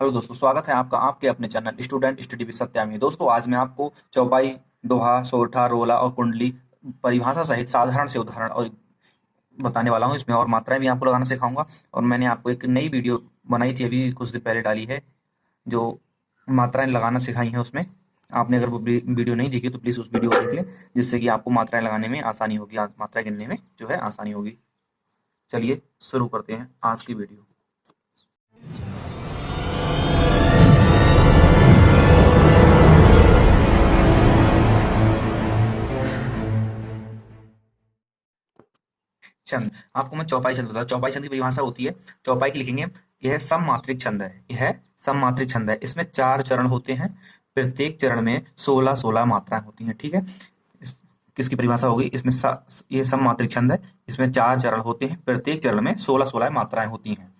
Hello दोस्तों, स्वागत है आपका आपके अपने channel student study with Satya में। दोस्तों, आज मैं आपको चौपाई, दोहा, सोरठा, रोला और कुंडली परिभाषा सहित साधारण से उदाहरण और बताने वाला हूं। इसमें और मात्राएं भी आपको लगाना सिखाऊंगा। और मैंने आपको एक नई वीडियो बनाई थी, अभी कुछ दिन पहले डाली है, जो मात्राएं लगाना सिखाई है। उसमें आपने अगर वो वीडियो नहीं देखी तो प्लीज़ उस वीडियो को देख लें, जिससे कि आपको मात्राएं लगाने में आसानी होगी, मात्राएं गिनने में जो है आसानी होगी। चलिए शुरू करते हैं आज की वीडियो। छंद, आपको मैं चौपाई छंद बता। चौपाई छंद की परिभाषा होती है, चौपाई की लिखेंगे, यह सममात्रिक छंद है। यह सममात्रिक छंद है। इसमें 4 चरण होते हैं, प्रत्येक चरण में 16-16 मात्राएं होती हैं। ठीक है, किसकी परिभाषा होगी इसमें? ये सममात्रिक छंद है, इसमें 4 चरण होते हैं, प्रत्येक चरण में 16-16 मात्राएं होती हैं।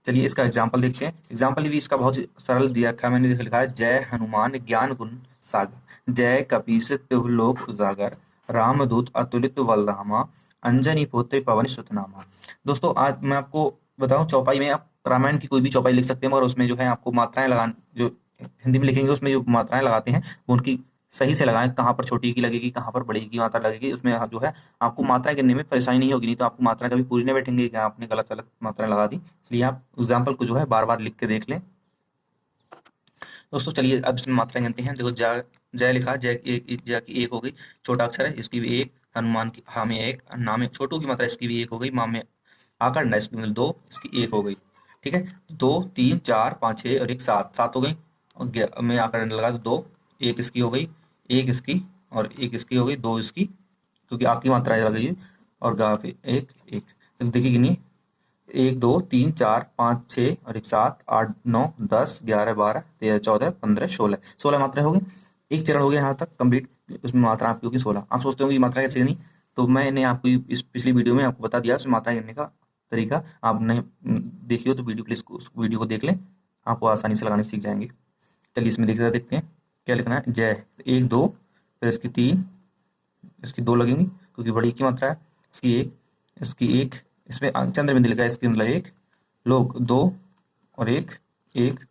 चलिए इसका एग्जाम्पल देखते हैं। एग्जाम्पल भी इसका बहुत ही सरल दिया रखा है, मैंने लिखा है, जय हनुमान ज्ञान गुण सागर, जय कपीस तिहु लोक उजागर, रामदूत अतुलित बलधामा, अंजनी पुत्र पवन सुत नामा। दोस्तों, आज मैं आपको बताऊं, चौपाई में आप रामायण की कोई भी चौपाई लिख सकते हैं, मगर उसमें जो है आपको मात्राएं लगान, जो हिंदी में लिखेंगे उसमें जो मात्राएं लगाते हैं वो उनकी सही से लगाएं। कहाँ पर छोटी की लगेगी, कहाँ पर बड़ी की मात्रा लगेगी, उसमें आप जो है आपको मात्रा गिनने में परेशानी नहीं होगी। नहीं तो आपको मात्रा कभी पूरी नहीं बैठेंगे कि आपने गलत अलग मात्रा लगा दी। इसलिए आप एग्जाम्पल को जो है बार बार लिख के देख लें। दोस्तों चलिए अब इसमें मात्रा गिनते हैं। देखो, जय, जय लिखा, जय एक, जय की एक हो गई, छोटा अक्षर है, इसकी भी एक। हनुमान की हा में एक, ना में छोटू की मात्रा, इसकी भी एक हो गई। माँ में आकर ना, इसकी में 2, इसकी एक हो गई। ठीक है, 2, 3, 4, 5, 6 और एक 7, 7 हो गई। और में आकर लगा तो 2, एक इसकी हो गई, एक इसकी और एक इसकी हो गई, 2 इसकी, क्योंकि आग की मात्रा लग गई है। और गा पे एक एक। चलो देखिए गिनिए, 1, 2, 3, 4, 5, 6 और एक 7, 8, 9, 10, 11, 12, 13, 14, 15, 16, 16 मात्रा हो गई। एक चरण हो गया यहाँ तक कंप्लीट, उसमें मात्रा आपकी होगी 16। आप सोचते हो कि मात्रा कैसे गिनी, तो मैंने आपको इस पिछली वीडियो में आपको बता दिया उसमें मात्रा गिनने का तरीका। आप नहीं देखी हो तो वीडियो प्लीज उस वीडियो को देख लें, आपको आसानी से लगाने सीख जाएंगे। चलिए इसमें देखते हैं क्या लिखना है। जय 1, 2, फिर इसकी 3, इसकी 2 लगेंगी क्योंकि बड़ी की मात्रा है, इसकी 1, इसकी 1, इसमें चंद्र बिंदु लिखा है, इसके मतलब 1, लोग 2 और 1, 1,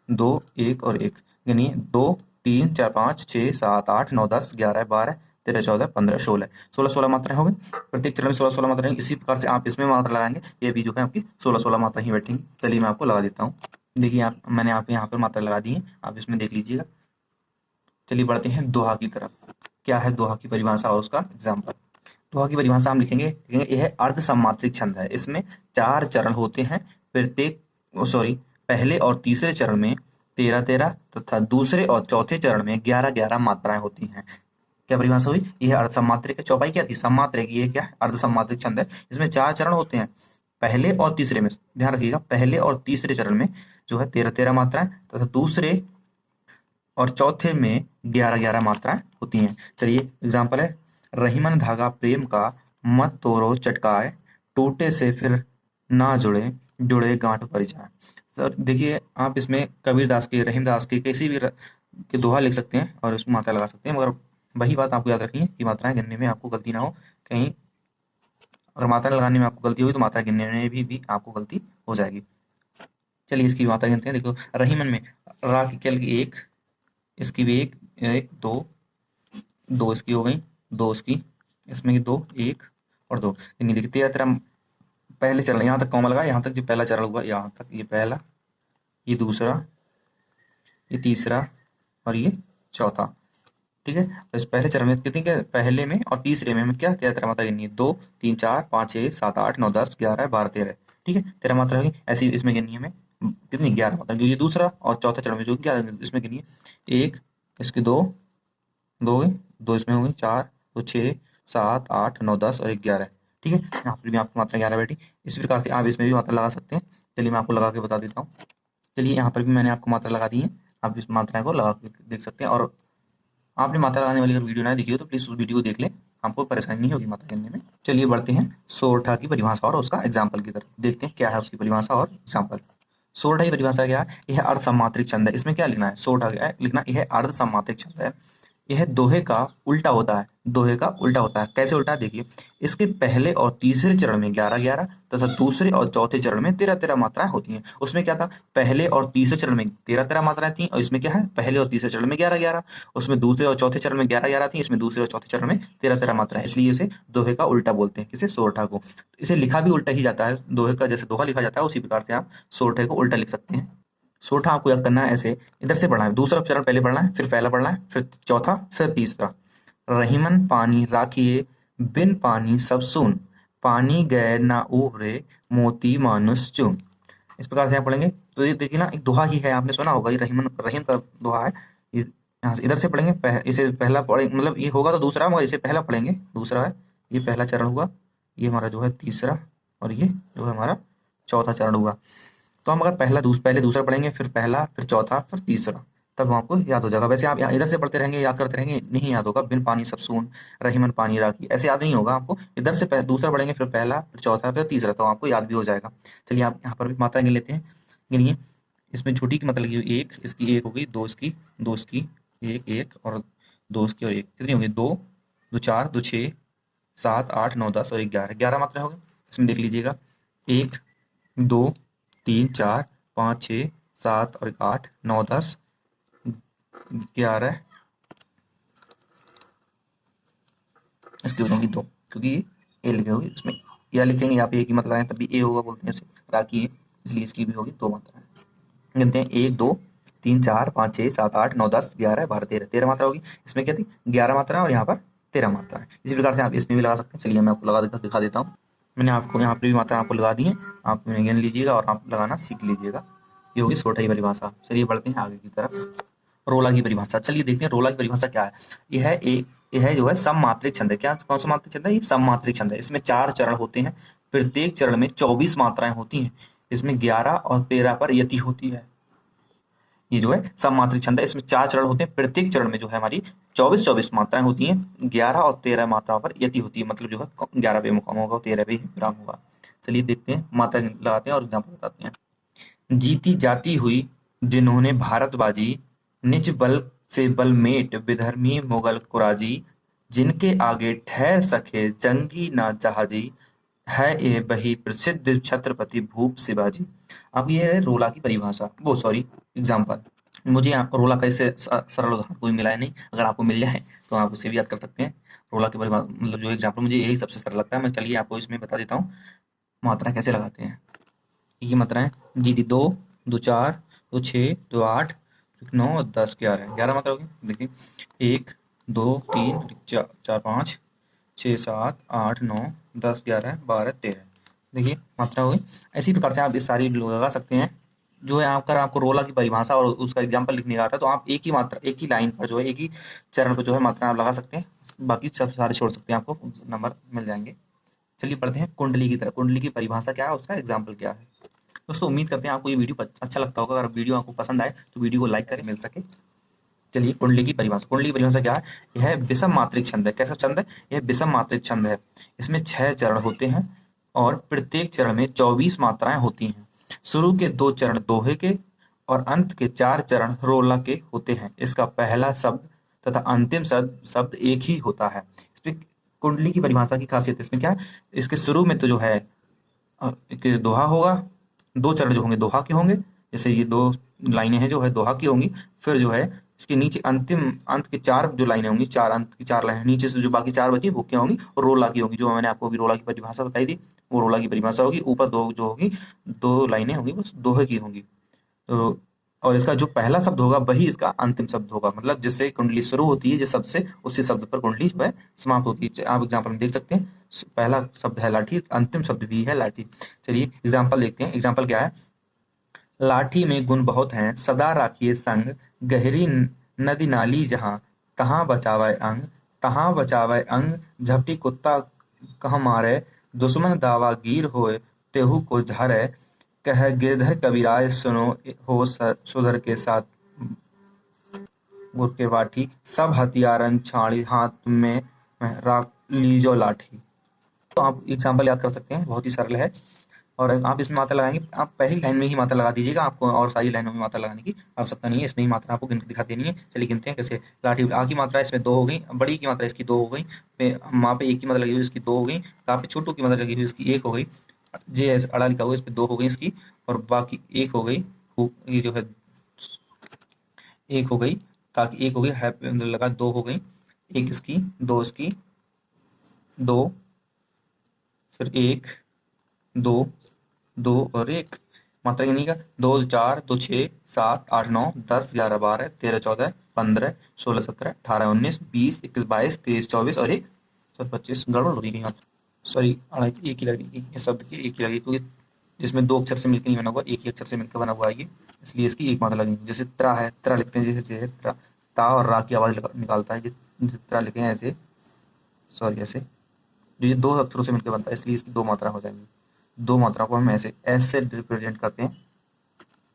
2, 1 और 1। गिनिए, 2, 3, 4, 5, 6, 7, 8, 9, 10, 11, 12, 13, 14, 15, 16, 16 मात्राएं हो गई। प्रत्येक चरण में 16 मात्राएं। इसी प्रकार से आप इसमें मात्रा लगाएंगे, ये भी जो है आपकी 16 मात्रा ही बैठेंगी। चलिए मैं आपको लगा देता हूँ। देखिए, आप मैंने आप यहाँ पर मात्रा लगा दी है, आप इसमें देख लीजिएगा। चलिए बढ़ते हैं दोहा की तरफ। क्या है दोहा की परिभाषा और उसका एग्जाम्पल? दोहा की परिभाषा हम लिखेंगे, यह अर्ध सम्मात्रिक छंद है। इसमें 4 चरण होते हैं, प्रत्येक पहले और तीसरे चरण में 13-13 तथा दूसरे और चौथे चरण में 11-11 मात्राएं होती हैं। क्या परिभाषा हुई? यह अर्ध सम्मात्रिक है। चौपाई क्या थी? सम्मात्रिक। ये क्या है? अर्ध सम्मात्रिक छंद है। इसमें 4 चरण होते हैं, पहले और तीसरे में, ध्यान रखिएगा, पहले और तीसरे चरण में जो है 13-13 मात्राएं तथा दूसरे और चौथे में 11-11 मात्राएं होती हैं। चलिए एग्जाम्पल है, रहीमन धागा प्रेम का, मत तोड़ो चटकाए, टूटे से फिर ना जुड़े, जुड़े गांठ पर जाए। सर देखिए, आप इसमें कबीरदास के, रहीमदास के, किसी भी के दोहा लिख सकते हैं और उसमें मात्रा लगा सकते हैं, मगर वही बात आपको याद रखनी है कि मात्राएं गिनने में आपको गलती ना हो। कहीं अगर मात्रा लगाने में आपको गलती होगी तो मात्रा गिनने में भी आपको गलती हो जाएगी। चलिए इसकी मात्रा गिनते हैं। देखो, रहीमन में रा की क्या लगी? 1, इसकी भी 1, 1, 2, 2 इसकी हो गई, 2 इसकी, इसमें की 2, 1 और 2। यानी देखिए 13-13 पहले चरण, यहाँ तक कॉमा लगा, यहाँ तक जो पहला चरण हुआ, यहाँ तक ये पहला, ये दूसरा, ये तीसरा और ये चौथा। ठीक है, तो इस पहले चरण में कितनी, क्या पहले में और तीसरे में हमें क्या 13-13 मात्रा गिननी है? 2, 3, 4, 5, 6, 7, 8, 9, 10, 11, 12, 13। ठीक है, 13 मात्रा होगी। ऐसी इसमें गिननी है हमें कितनी? 11 मात्रा, क्योंकि दूसरा और चौथा चरण में जो 11 इसमें गिनी है। 1, इसकी 2, 2 हो गई, 2 इसमें हो गई, 4, तो 6, 7, 8, 9, 10 और 11। ठीक है, यहाँ पर भी आपकी मात्रा 11 बैठी। इस प्रकार से आप इसमें भी मात्रा लगा सकते हैं। चलिए मैं आपको लगा के बता देता हूँ। चलिए यहाँ पर भी मैंने आपको मात्रा लगा दी है, आप इस मात्रा को लगा के देख सकते हैं। और आपने मात्रा लगाने वाली अगर वीडियो ना देखी हो तो प्लीज उस वीडियो को देख लें, आपको परेशानी नहीं होगी मात्रा गिनने में। चलिए बढ़ते हैं सोरठा की परिभाषा और उसका एग्जाम्पल की तरफ। देखते हैं क्या है उसकी परिभाषा और एग्जाम्पल। सोरठा की परिभाषा क्या है? यह अर्ध सम्मात्रिक छंद है। इसमें क्या लिखना है? सोरठा क्या है लिखना, यह अर्ध सम्मात्रिक छंद है। यह दोहे का उल्टा होता है। दोहे का उल्टा होता है। कैसे उल्टा है देखिए, इसके पहले और तीसरे चरण में 11-11 तथा दूसरे और चौथे चरण में 13-13 मात्राएं होती हैं। उसमें क्या था, पहले और तीसरे चरण में 13-13 मात्राएं थी, और इसमें क्या है, पहले और तीसरे चरण में 11-11। उसमें दूसरे और चौथे चरण में 11-11 थी, इसमें दूसरे और चौथे चरण में 13-13 मात्राएं, इसलिए इसे दोहे का उल्टा बोलते हैं। किसे, सोरठा को। इसे लिखा भी उल्टा ही जाता है, दोहे का जैसे दोहा लिखा जाता है उसी प्रकार से आप सोरठे को उल्टा लिख सकते हैं। सोरठा आपको याद करना है ऐसे, इधर से पढ़ना है, दूसरा चरण पहले पढ़ना है, फिर पहला पढ़ना है, फिर चौथा, फिर तीसरा। रहीमन पानी राखिए, बिन पानी सब सून, पानी गए ना उभरे, मोती मानुस चून। इस प्रकार से आप पढ़ेंगे। तो ये देखिए ना, एक दोहा ही है, आपने सुना होगा, ये रहीमन रहीम का दोहा है। यहाँ से इधर से पढ़ेंगे, इसे पहला पढ़े, मतलब ये होगा तो दूसरा, मगर इसे पहला पढ़ेंगे, दूसरा है, ये पहला चरण हुआ, ये हमारा जो है तीसरा, और ये जो है हमारा चौथा चरण हुआ। तो हम अगर पहले दूसरा पढ़ेंगे, फिर पहला, फिर चौथा, फिर तीसरा, तब आपको याद हो जाएगा। वैसे आप इधर से पढ़ते रहेंगे, याद करते रहेंगे, नहीं याद होगा। बिन पानी सब सून, रहीमन पानी राखी, ऐसे याद नहीं होगा आपको। इधर से दूसरा पढ़ेंगे, फिर पहला, फिर चौथा, फिर तीसरा, तो आपको याद भी हो जाएगा। चलिए आप यहाँ पर भी मात्रा गिन लेते हैं। गिनिए। इसमें छोटी की मतलब ये एक, इसकी एक होगी, दो इसकी, दो इसकी, एक एक, और दो इसकी, और एक, कितनी होगी, दो, दो चार, दो छः, 7, 8, 9, 10 और 11, 11 मात्रा हो गई। इसमें देख लीजिएगा, 1, 2, 3, 4, 5, 6, 7 और 8, 9, 10, 11, इसकी हो जाएंगी 2, क्योंकि ए लिखे होगी इसमें, या लिखेंगे यहाँ पे ए की मात्रा है, तभी ए होगा, बोलते हैं इसे राखी है, इसलिए इसकी भी होगी 2 मात्रा। गिनते हैं, 1, 2, 3, 4, 5, 6, 7, 8, 9, 10, 11, 12, 13, 13 मात्रा होगी। इसमें क्या थी, 11 मात्रा, और यहाँ पर 13 मात्रा है। इसी प्रकार से आप इसमें भी लगा सकते हैं। चलिए मैं आपको लगा दिखा देता हूँ। मैंने आपको यहाँ पे भी मात्रा आपको लगा दी है, आप गिन लीजिएगा और आप लगाना सीख लीजिएगा। ये होगी सोरठा की परिभाषा। चलिए बढ़ते हैं आगे की तरफ। रोला की परिभाषा, चलिए देखते हैं रोला की परिभाषा क्या है। यह जो है सममात्रिक छंद है। क्या, कौन सा मात्रिक छंद है, ये सममात्रिक छंद है। इसमें 4 चरण होते हैं, प्रत्येक चरण में 24 मात्राएं होती हैं। इसमें 11 और 13 पर यति होती है। ये जो है सममात्रिक छंद है, इसमें 4 चरण होते हैं, प्रत्येक चरण में जो है हमारी 24 मात्राएं होती हैं, 11 और 13 मात्राओं पर यति होती है, मतलब जो है 11 पे मुकाम होगा, 13 पे विराम होगा। चलिए देखते हैं, मात्रा लगाते हैं और एग्जाम्पल बताते हैं। जीती जाती हुई जिन्होंने भारत बाजी, निज बल से बलमेट विधर्मी मुगल कुराजी, जिनके आगे ठहर सके जंगी ना जहाजी, है ये वही प्रसिद्ध छत्रपति भूप शिवाजी। अब ये है रोला की परिभाषा, वो सॉरी एग्जाम्पल। मुझे यहाँ रोला का इससे सरल उदाहरण कोई मिला है नहीं, अगर आपको मिल जाए तो आप उसे भी याद कर सकते हैं। रोला की परिभाषा, मतलब जो एग्जाम्पल, मुझे यही सबसे सरल लगता है। मैं चलिए आपको इसमें बता देता हूँ मात्रा कैसे लगाते हैं। ये मात्राएं, जी दी 2, 2 4, 2 6, 2 8, 9, 10, 11, 11 मात्रा होगी। देखिए 1, 2, 3, 4, 5, 6, 7, 8, 9, 10, 11, 12, 13, देखिए मात्रा होगी। इसी प्रकार से आप इस सारी लगा सकते हैं। जो है आपको रोला की परिभाषा और उसका एग्जाम्पल लिखने का आता है, तो आप एक ही मात्रा, एक ही लाइन पर जो है, एक ही चरण पर जो है मात्रा आप लगा सकते हैं, बाकी सब सारे छोड़ सकते हैं, आपको नंबर मिल जाएंगे। चलिए पढ़ते हैं कुंडली की तरह। कुंडली की परिभाषा क्या है, उसका एग्जाम्पल क्या है। दोस्तों उम्मीद करते हैं आपको ये वीडियो अच्छा लगता होगा। अगर वीडियो आपको पसंद आए तो वीडियो को लाइक करें, मिल सके। चलिए कुंडली की परिभाषा। कुंडली की परिभाषा क्या है, यह विषम मात्रिक छंद है। कैसा छंद है, यह विषम मात्रिक छंद है। इसमें 6 चरण होते हैं और प्रत्येक चरण में 24 मात्राएं होती हैं। शुरू के 2 चरण दोहे के और अंत के 4 चरण रोला के होते हैं। इसका पहला शब्द तथा अंतिम शब्द एक ही होता है। इसमें कुंडली की परिभाषा की खासियत इसमें क्या है, इसके शुरू में तो जो है एक दोहा होगा, 2 चरण जो होंगे दोहा के होंगे, जैसे ये 2 लाइनें हैं जो है दोहा की होंगी। फिर जो है इसके नीचे अंतिम अंत की 4 जो लाइनें होंगी, 4 अंत की 4 लाइनें, नीचे से जो बाकी 4 बची वो क्या होंगी, और रोला की होंगी। जो मैंने आपको अभी रोला की परिभाषा बताई थी, वो रोला की परिभाषा होगी। ऊपर 2 जो होगी, 2 लाइनें होंगी, वो दोहे की होंगी। तो और इसका जो पहला शब्द होगा वही इसका अंतिम शब्द होगा, मतलब जिससे कुंडली शुरू होती है, जिस शब्द से, उसी शब्द पर कुंडली जो है समाप्त होती है। आप एग्जाम्पल में देख सकते हैं, पहला शब्द है लाठी, अंतिम शब्द भी है लाठी। चलिए एग्जाम्पल देखते हैं। एग्जाम्पल क्या है, लाठी में गुण बहुत हैं, सदा राखिए संग, गहरी नदी नाली जहाँ, तहाँ बचावे अंग, तहाँ बचावे अंग, झपटी कुत्ता कह मारे, दुश्मन दावा गिर होए, तेहू को झारे, कह गिरधर कबीराय सुनो, हो सुधर के साथ गुर के वाठी, सब हथियारन छाड़ी हाथ में राख लीजो लाठी। तो आप एग्जाम्पल याद कर सकते हैं, बहुत ही सरल है। और आप इसमें मात्रा लगाएंगे, आप पहली लाइन में ही मात्रा लगा दीजिएगा, आपको और सारी लाइनों में मात्रा लगाने की आवश्यकता नहीं है। इसमें ही मात्रा आपको गिन के दिखा देनी है। चलिए गिनते हैं कैसे। लाठी आ की मात्रा इसमें 2 हो गई, बड़ी की मात्रा इसकी 2 हो गई, वहाँ पे 1 की मात्रा लगी हुई इसकी 2 हो गई, यहाँ पे छोटू की मात्रा लगी हुई इसकी 1 हो गई, जे एस अड़ा लिखा हुआ इस पे 2 हो गई इसकी, और बाकी 1 हो गई, ये जो है 1 हो गई, ताकि 1 हो गई, है अंदर लगा 2 हो गई, 1 इसकी, 2 इसकी, 2, फिर 1, 2, 2 और 1। मात्रा गिनने का 2 4 2 6 7 8 9 10 11 12 13 14 15 16 17 18 19 20 21 22 23 24 और 1 25। गड़बड़ हो गई मात्रा, सॉरी एक ही लगेगी, इस शब्द की एक ही लगेगी, क्योंकि इसमें 2 अक्षर से मिलकर नहीं बना हुआ, एक ही अक्षर से मिलकर बना हुआ है ये, इसलिए इसकी एक मात्रा लगेगी। जैसे त्रा है, त्रा लिखते हैं जैसे त्रा, ता और रा की आवाज निकालता है, जैसे त्रा लिखे हैं ऐसे, सॉरी ऐसे, जो ये 2 अक्षरों से मिलकर बनता है, इसलिए इसकी 2 मात्रा हो जाएंगी। 2 मात्रा को हम ऐसे ऐसे रिप्रेजेंट करते हैं।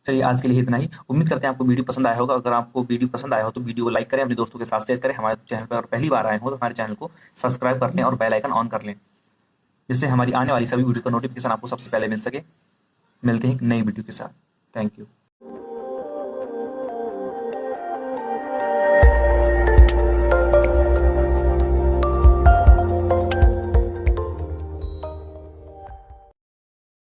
चलिए आज के लिए इतना ही। उम्मीद करते हैं आपको वीडियो पसंद आया होगा। अगर आपको वीडियो पसंद आया हो तो वीडियो को लाइक करें, अपने दोस्तों के साथ शेयर करें। हमारे चैनल पर पहली बार आए हो तो हमारे चैनल को सब्सक्राइब कर लें और बेल आइकन ऑन कर लें, जिससे हमारी आने वाली सभी वीडियो का नोटिफिकेशन आपको सबसे पहले मिल सके। मिलते हैं एक नई वीडियो के साथ। Thank you.